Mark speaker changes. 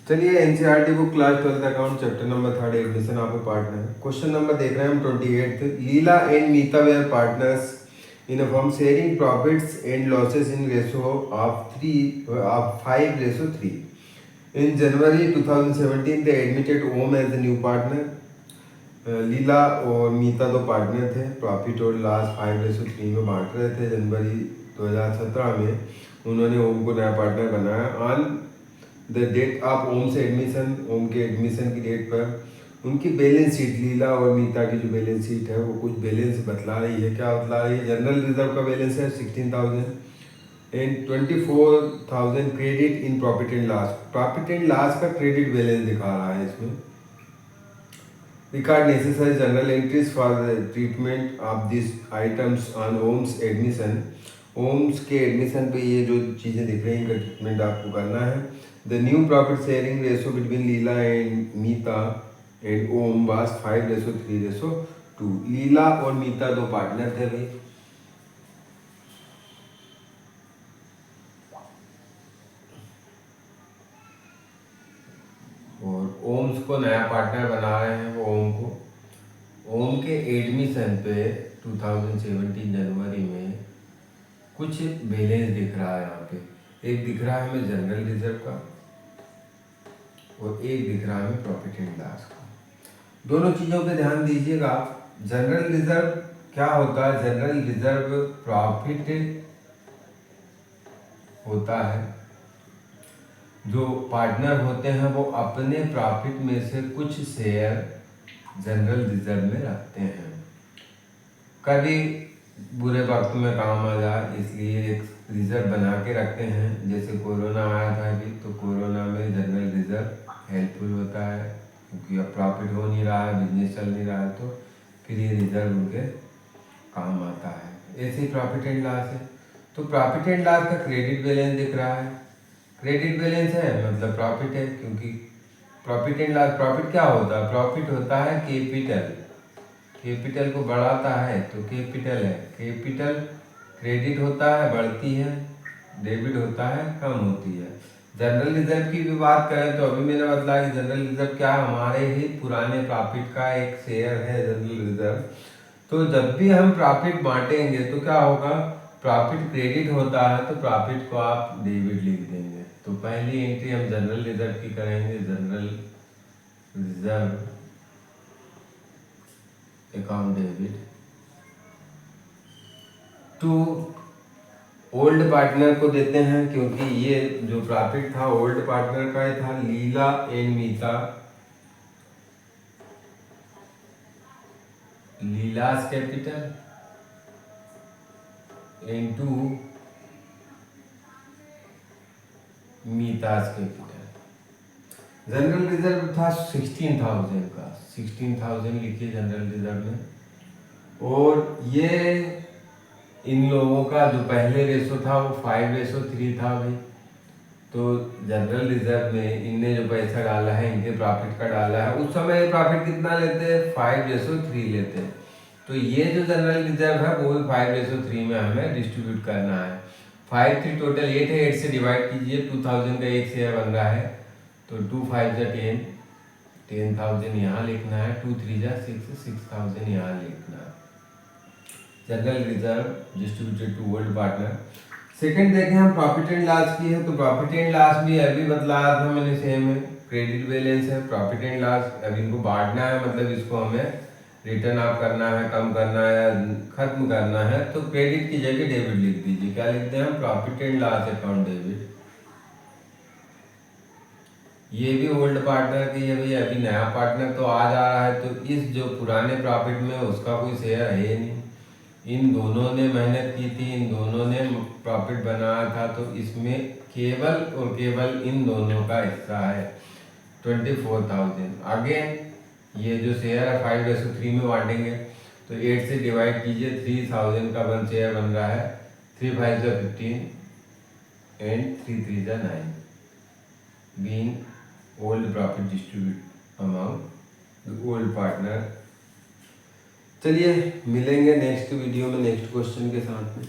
Speaker 1: चलिए NCERT book class 12th account chapter number 3 admission of a partner. Question number देख रहे हैं हम 28th। Leela and Meeta were partners in a firm sharing profits and losses in ratio of 5:3। In January 2017 they admitted Om as the new partner. Leela और मीता दो partner थे, profit और loss 5:3 में बांट रहे थे। जनवरी 2017 में उन्होंने ओम को नया पार्टनर बनाया। ऑन द डेट ऑफ ओम से एडमिशन, ओम के एडमिशन की डेट पर उनकी बैलेंस शीट, लीला और मीता की जो बैलेंस शीट है वो कुछ बैलेंस बतला रही है। क्या बतला रही है? जनरल रिजर्व का बैलेंस है 16,000 and 24,000 credit in profit and loss. Profit and loss का क्रेडिट बैलेंस दिखा रहा है इसमें। Record necessary journal entries for the treatment of this items on Om's admission. Om's के एडमिशन पे ये जो चीज़ें दिख रही हैं इनका ट्रीटमेंट आपको करना है। The new profit sharing ratio between Leela and Meeta and Om was 5:3:2। Leela और मीता दो पार्टनर थे भाई। और ओम्स को नया पार्टनर बना रहे हैं वो ओम को। ओम के एडमिशन पे 2017 जनवरी में कुछ बैलेंस दिख रहा है यहाँ पे। एक दिख रहा है हमें जनरल रिजर्व का और एक दिख रहा है हमें प्रॉफिट एंड लॉस का। दोनों चीज़ों पे ध्यान दीजिएगा। जनरल रिजर्व क्या होता है? जनरल रिजर्व प्रॉफिट होता है। जो पार्टनर होते हैं वो अपने प्रॉफिट में से कुछ शेयर जनरल रिजर्व में रखते हैं, कभी बुरे वक्त में काम आ जाए इसलिए एक रिजर्व बना के रखते हैं। जैसे कोरोना आया था अभी, तो कोरोना में जनरल रिजर्व हेल्पफुल होता है क्योंकि अब प्रॉफिट हो नहीं रहा है, बिजनेस चल नहीं रहा है, तो फिर ये रिजर्व उनके काम आता है। ऐसे ही प्रॉफिट एंड लॉस है। तो प्रॉफिट एंड लॉस का क्रेडिट बैलेंस दिख रहा है। क्रेडिट बैलेंस है मतलब प्रॉफिट है, क्योंकि प्रॉफिट एंड लॉस, प्रॉफिट क्या होता है? प्रॉफिट होता है कैपिटल। कैपिटल को बढ़ाता है तो कैपिटल है। कैपिटल क्रेडिट होता है बढ़ती है, डेबिट होता है कम होती है। जनरल रिजर्व की भी बात करें तो अभी मैंने बतलाया कि जनरल रिजर्व क्या, हमारे ही पुराने प्रॉफिट का एक शेयर है जनरल रिजर्व। तो जब भी हम प्रॉफिट बांटेंगे तो क्या होगा? प्रॉफिट क्रेडिट होता है तो प्रॉफिट को आप डेबिट लिख देंगे। तो पहली एंट्री हम जनरल रिजर्व की करेंगे। General reserve account debit to old partner को देते हैं, क्योंकि ये जो प्रॉफिट था ओल्ड पार्टनर का ही था। Leela and Meeta, Leela's capital into Meeta's capital. General reserve था 16,000 का, 16,000 लिखिए जनरल रिजर्व में। और ये इन लोगों का जो पहले रेशो था वो 5:3 था भाई। तो जनरल रिजर्व में इनने जो पैसा डाला है, इनके प्रॉफिट का डाला है, उस समय प्रॉफिट कितना लेते हैं? 5:3 लेते हैं। तो ये जो जनरल रिजर्व है वो भी 5:3 में हमें डिस्ट्रीब्यूट करना है। 5 3 टोटल 8 है, 8 से डिवाइड कीजिए। 2,000 का एक शेयर बन रहा है तो 2 5 10, 10,000 यहाँ लिखना है। 2 3 6, 6,000 यहाँ लिखना है। General reserve distributed to old partner. Second देखें हम प्रॉफिट एंड लॉस की है, तो प्रॉफिट एंड लॉस भी अभी बतलाया था मैंने, सेम है। क्रेडिट बैलेंस है, प्रॉफिट एंड लॉस। अब इनको बांटना है, मतलब इसको हमें रिटर्न ऑफ करना है, कम करना है या खत्म करना है। तो क्रेडिट की जगह डेबिट लिख दीजिए। क्या लिखते हैं हम? Profit and loss account debit. ये भी ओल्ड पार्टनर की है भाई, अभी नया पार्टनर तो आ जा रहा है, तो इस जो पुराने प्रॉफिट में उसका कोई शेयर है नहीं। इन दोनों ने मेहनत की थी, इन दोनों ने प्रॉफिट बनाया था, तो इसमें केवल और केवल इन दोनों का हिस्सा है 24,000। आगे ये जो शेयर है 5:3 में बांटेंगे, तो 8 से डिवाइड कीजिए। 3,000 का 1 शेयर बन रहा है। 3 5 15 and 3 3 9, being old profit distribute amount old partner. चलिए मिलेंगे नेक्स्ट वीडियो में नेक्स्ट क्वेश्चन के साथ में।